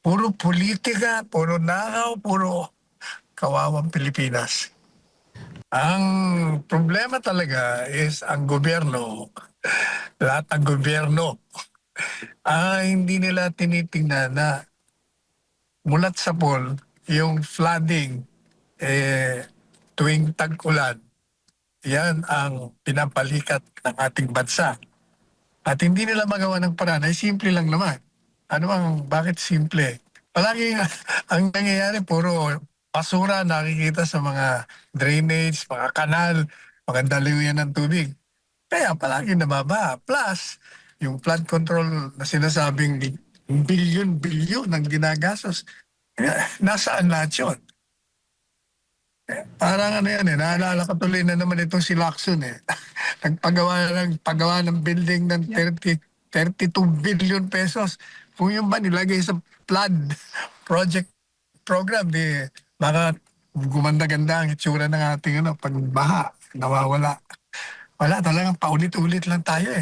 Puro politika, puro nakaw, puro kawawang Pilipinas. Ang problema talaga is ang gobyerno, lahat ng gobyerno, hindi nila tinitingnan na mulat sa pool yung flooding, tuwing tag-ulan, yan ang pinapalikat ng ating bansa. At hindi nila magawa ng paraan ay simple lang naman. Ano bakit simple? Palagi ang nangyayari puro basura nakikita sa mga drainage, mga kanal, mga daluyan ng tubig. Kaya palagi nababa. Plus, yung flood control na sinasabing bilyon-bilyon ang ginagastos, nasaan lahat yun? Parang ano yan naalala ko tuloy na naman itong si Lacson paggawa ng building ng 32 billion pesos. Kung yung ba nilagay sa flood project program, di baka gumanda-ganda ang itsura ng ating pagbaha, nawawala. Wala, talagang paulit-ulit lang tayo